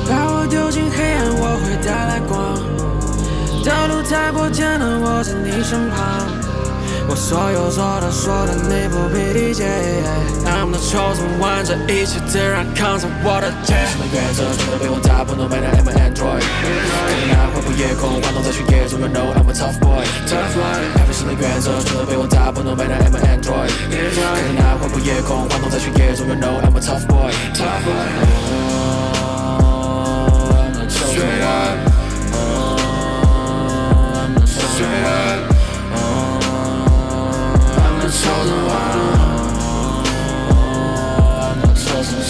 把我丢进黑暗，我会带来光。道路太过艰难，我在你身旁。我所有做的说的，你不必理解。I'm the chosen one， 这一切自然扛在我的肩。什么原则全都被我打破， No matter I'm an android。看你那恢复夜空，晃动在血液中 ，You know I'm a tough boy。咖啡师的原则全都被我打破， No matter I'm an android。看你那恢复夜空，晃动在血液中 ，You know I'm a tough boy。Straight up, I'm the straight up, I'm the chosen one, I'm the chosen.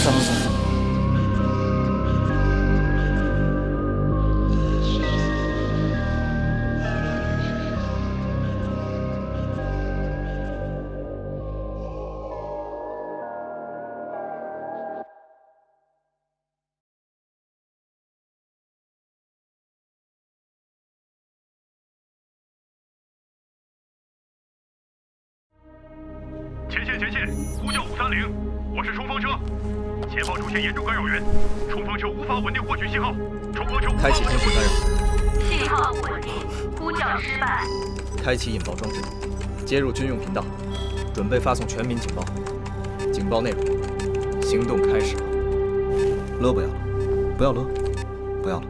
前线，呼叫530，我是冲锋车，前方出现严重干扰源，冲锋车无法稳定获取信号，冲锋车无法开启通讯干扰，信号不稳定，呼叫失败。开启引爆装置，接入军用频道，准备发送全民警报。警报内容：行动开始了。了不要了，不要了，不要了，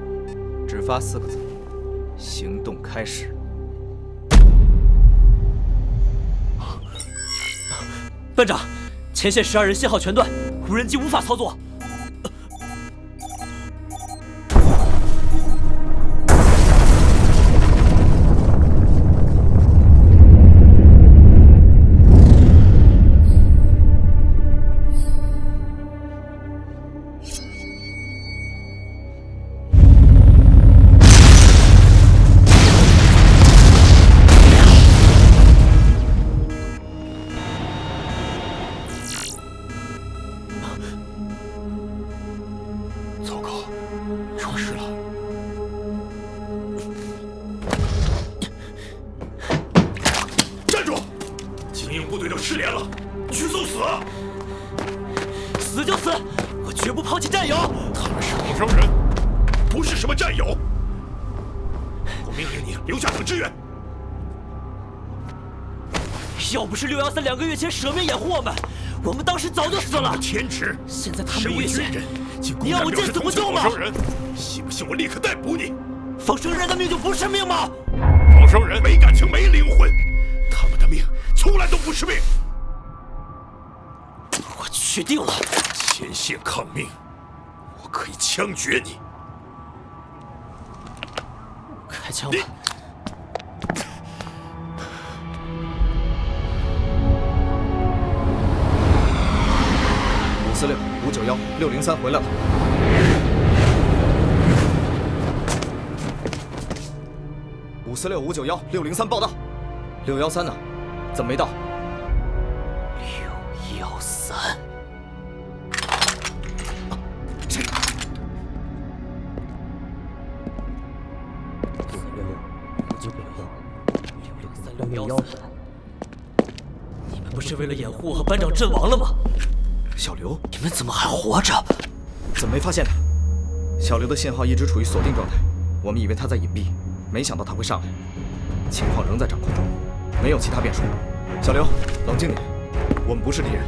只发4个字：行动开始。班长，前线12人信号全断，无人机无法操作。死就死，我绝不抛弃战友。他们是陌生人，不是什么战友。我命令你留下等支援。要不是613 2个月前舍命掩护我们，我们当时早就死了。天职，现在他们越线，你要我见死不救吗？信不信我立刻逮捕你？仿生人的命就不是命吗？仿生人没感情没灵魂，他们的命从来都不是命。我确定了，前线抗命，我可以枪决你。开枪吧。546、591、603回来了。546、591、603报到。613呢？怎么没到？613。663、613。你们不是为了掩护我和班长阵亡了吗？小刘，你们怎么还活着？怎么没发现他？小刘的信号一直处于锁定状态，我们以为他在隐蔽，没想到他会上来。情况仍在掌控中，没有其他变数。小刘，冷静点，我们不是敌人。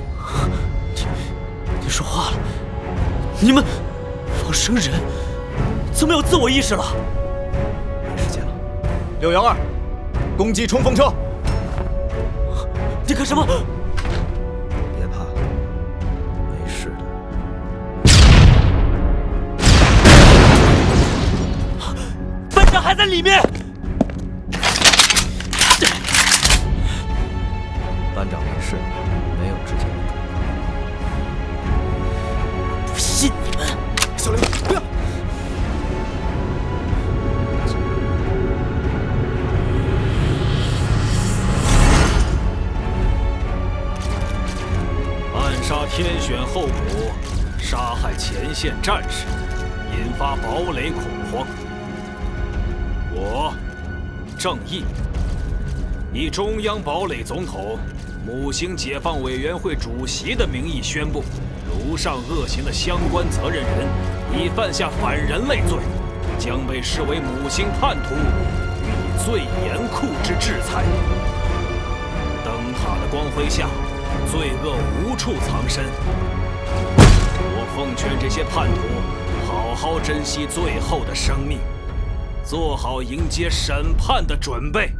你说话了？你们仿生人怎么有自我意识了？没时间了。612，攻击冲锋车！你干什么？别怕，没事的。长还在里面。班长没事，没有直接入住。不信你们！小刘，不要！暗杀天选候补，杀害前线战士，引发堡垒恐慌。我，郑义，以中央堡垒总统、母星解放委员会主席的名义宣布，如上恶行的相关责任人已犯下反人类罪，将被视为母星叛徒，予以最严酷之制裁。灯塔的光辉下，罪恶无处藏身。我奉劝这些叛徒，好好珍惜最后的生命，做好迎接审判的准备。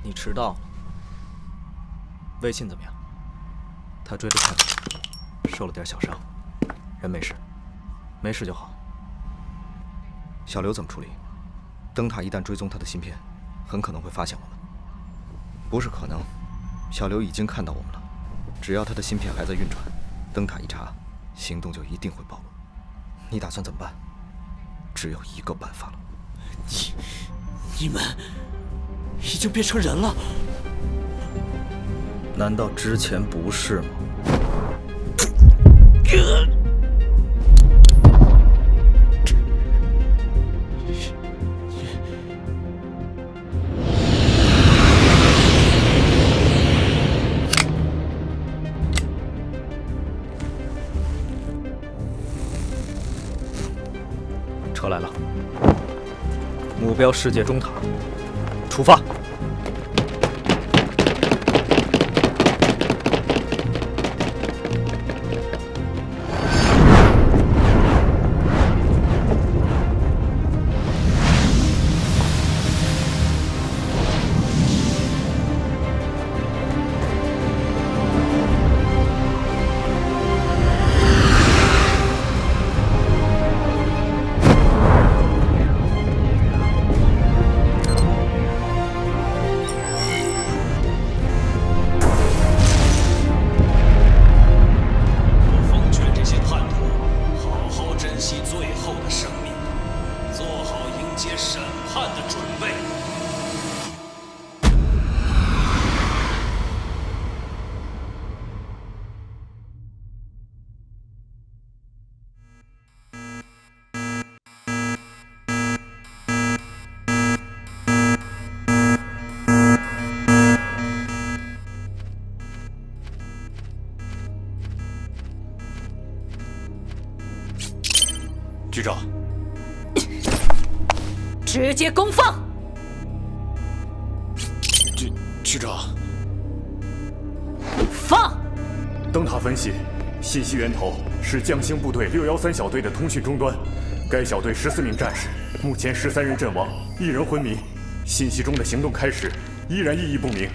你迟到了。魏信怎么样？他追得太猛，受了点小伤，人没事，没事就好。小刘怎么处理？灯塔一旦追踪他的芯片，很可能会发现我们。不是可能，小刘已经看到我们了。只要他的芯片还在运转，灯塔一查，行动就一定会暴露。你打算怎么办？只有一个办法了。你们已经变成人了？难道之前不是吗？车来了，目标世界中塔，出发。局长，直接公放。局长，放。灯塔分析，信息源头是将星部队613小队的通讯终端，该小队14名战士，目前13人阵亡，1人昏迷。信息中的行动开始依然意义不明，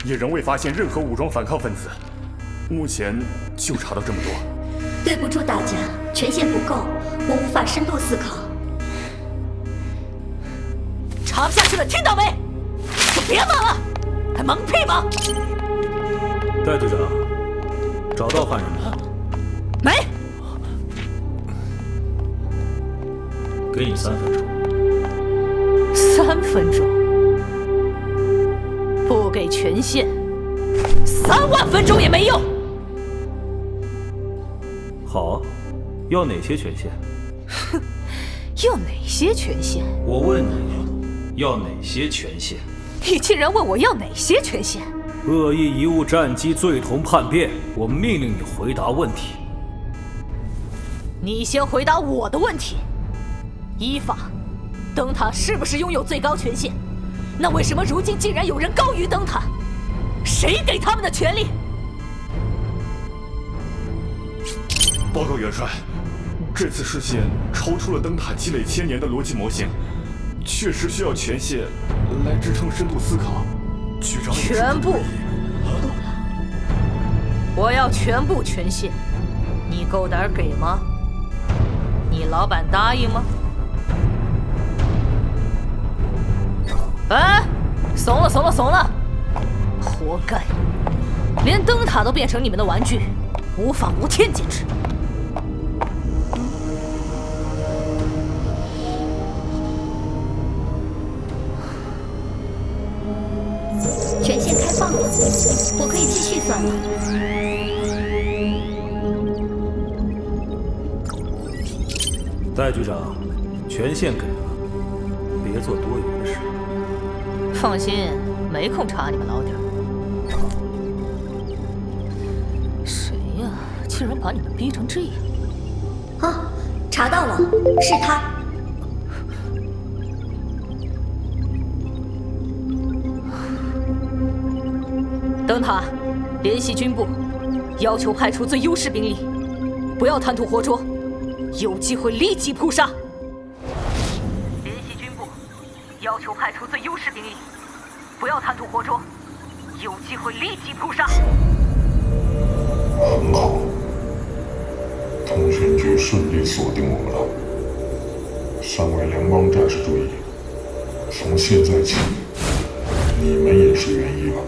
也仍未发现任何武装反抗分子。目前就查到这么多。对不住大家，权限不够，我无法深度思考。查不下去了，听到没？就别忙了，还忙屁忙！戴队长，找到犯人了？没。给你3分钟。3分钟，不给权限，3万分钟也没用。好，要哪些权限？哼，要哪些权限？我问你，要哪些权限？你竟然问我要哪些权限？恶意贻误战机罪同叛变，我命令你回答问题。你先回答我的问题。依法，灯塔是不是拥有最高权限？那为什么如今竟然有人高于灯塔？谁给他们的权利？报告元帅，这次事件超出了灯塔积累1000年的逻辑模型，确实需要权限来支撑深度思考。局长，全部，我要全部权限，你够胆给吗？你老板答应吗？哎，怂了，怂了，怂了！活该，连灯塔都变成你们的玩具，无法无天，简直！权限开放了，我可以继续算了。戴局长，权限给了，别做多余的事。放心，没空查你们老底儿。谁呀？竟然把你们逼成这样！啊，查到了，是他。灯塔，联系军部，要求派出最优势兵力，不要贪图活捉，有机会立即扑杀。联系军部，要求派出最优势兵力，不要贪图活捉，有机会立即扑杀。很好，通讯局顺利锁定我们了。3位联邦战士注意，从现在起，你们也是元一了。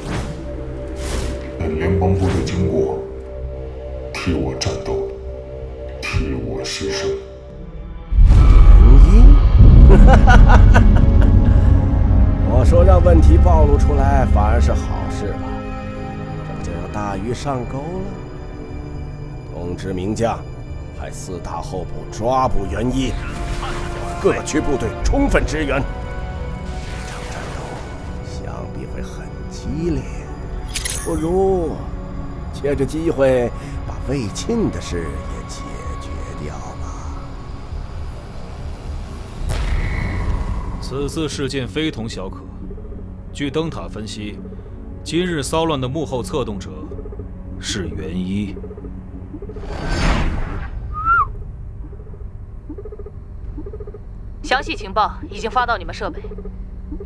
等联邦部队经过，替我战斗，替我牺牲。元一？我说让问题暴露出来反而是好事吧？这不就有大鱼上钩了？通知名将，派4大候补抓捕元一，各区部队充分支援。这场战斗想必会很激烈。不如借着机会把魏庆的事也解决掉吧。此次事件非同小可。据灯塔分析，今日骚乱的幕后策动者是元一。详细情报已经发到你们设备。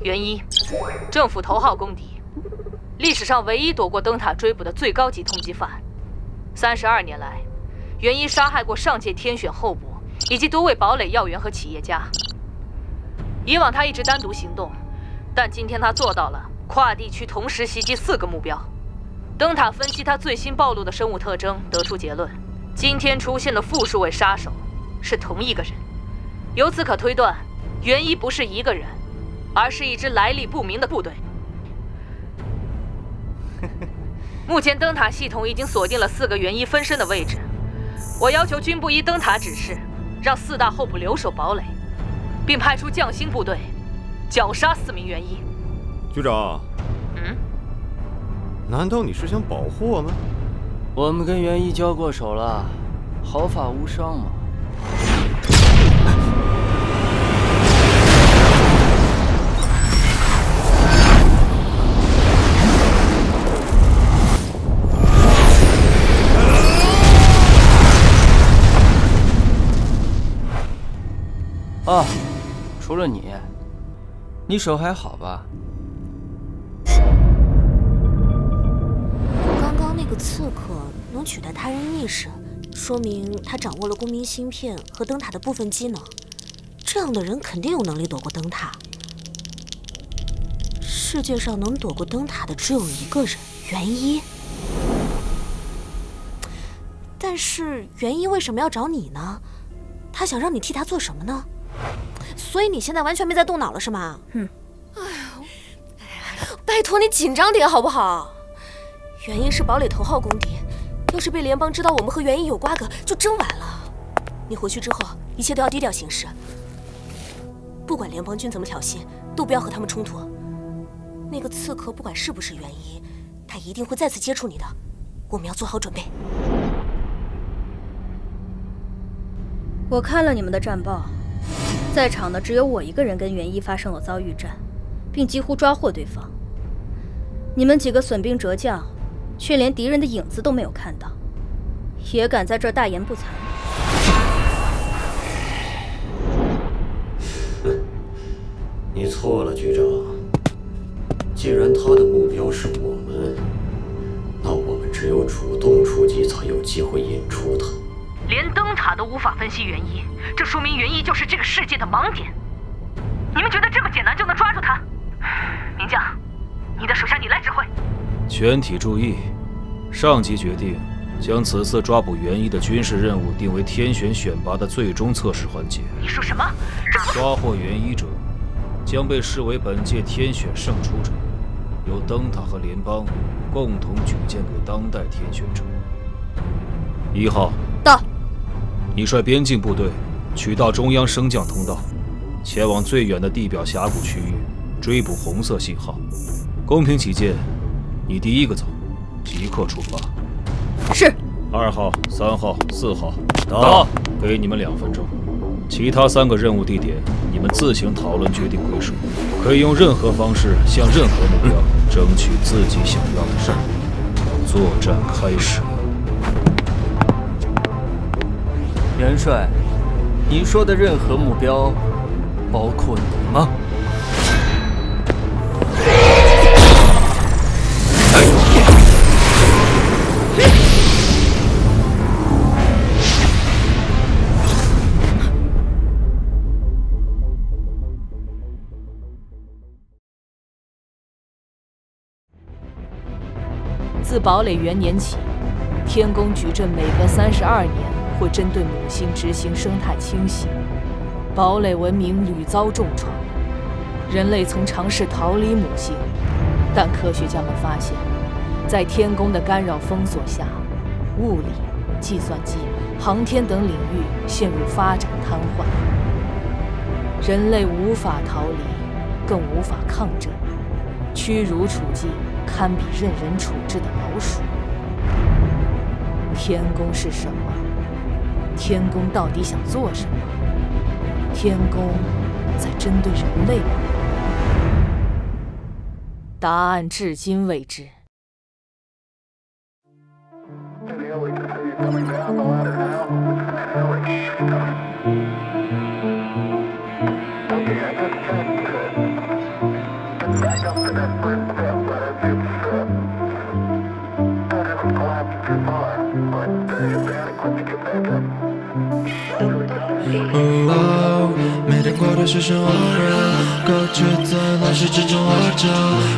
元一，政府头号公敌。历史上唯一躲过灯塔追捕的最高级通缉犯，32年来，元一杀害过上届天选候补以及多位堡垒要员和企业家。以往他一直单独行动，但今天他做到了跨地区同时袭击4个目标。灯塔分析他最新暴露的生物特征，得出结论：今天出现的复数位杀手是同一个人。由此可推断，元一不是一个人，而是一支来历不明的部队。目前灯塔系统已经锁定了4个元一分身的位置，我要求军部依灯塔指示，让4大候补留守堡垒，并派出匠心部队绞杀4名元一。局长，难道你是想保护我们？我们跟元一交过手了，毫发无伤嘛。啊，除了你，你手还好吧？刚刚那个刺客能取代他人意识，说明他掌握了公民芯片和灯塔的部分机能。这样的人肯定有能力躲过灯塔。世界上能躲过灯塔的只有一个人，元一。但是元一为什么要找你呢？他想让你替他做什么呢？所以你现在完全没在动脑了是吗？哎呀，拜托你紧张点好不好？元一是堡垒头号公敌，要是被联邦知道我们和元一有瓜葛，就真完了。你回去之后，一切都要低调行事。不管联邦军怎么挑衅，都不要和他们冲突。那个刺客不管是不是元一，他一定会再次接触你的。我们要做好准备。我看了你们的战报，在场的只有我一个人跟元一发生了遭遇战，并几乎抓获对方。你们几个损兵折将，却连敌人的影子都没有看到，也敢在这儿大言不惭。你错了，局长。既然他的目标是我们，那我们只有主动出击，才有机会引出他。连灯塔都无法分析元一，这说明元一就是这个世界的盲点。你们觉得这么简单就能抓住他？名将，你的手下你来指挥。全体注意，上级决定将此次抓捕元一的军事任务定为天选选拔的最终测试环节。你说什么？抓获元一者将被视为本届天选胜出者，由灯塔和联邦共同举荐给当代天选者。1号到，你率边境部队取道中央升降通道，前往最远的地表峡谷区域追捕红色信号。公平起见，你第一个走，即刻出发。是。2号、3号、4号到，给你们2分钟。其他3个任务地点，你们自行讨论决定归属，可以用任何方式向任何目标争取自己想要的任务。作战开始。元帅，你说的任何目标，包括你吗？自堡垒元年起，天宫矩阵每隔32年会针对母星执行生态清洗，堡垒文明屡遭重创。人类曾尝试逃离母星，但科学家们发现，在天宫的干扰封锁下，物理、计算机、航天等领域陷入发展瘫痪。人类无法逃离，更无法抗争，屈辱处境堪比任人处置的老鼠。天宫是什么？天宫到底想做什么？天宫在针对人类吗？答案至今未知。每天过的是生活热，隔绝在乱世之中活着，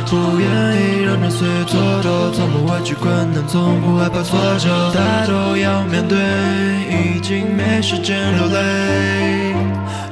不愿意让人岁月蹉跎，从不畏惧困难，从不害怕挫折，抬头要面对，已经没时间流泪。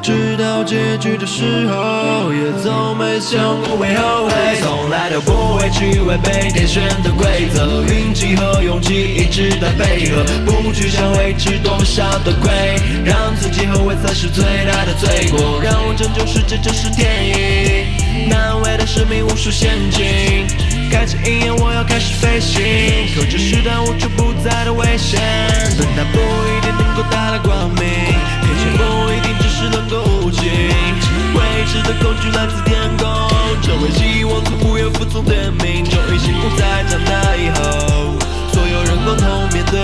知道结局的时候，也从没想过会后悔，从来都不会去违背天选的规则，运气和勇气一直在配合，不去想会吃多少的亏，让自己后悔才是最大的罪过，让我拯救世界这是天意，难为的生命无数陷阱，开启鹰眼我要开始飞行，可这时代无处不在的危险，灯塔不一定能够带来光明，天选不一定只是能够无情，未知的恐惧来自天空，成为希望从不愿服从的命，终于醒悟在长大以后，所有人共同面对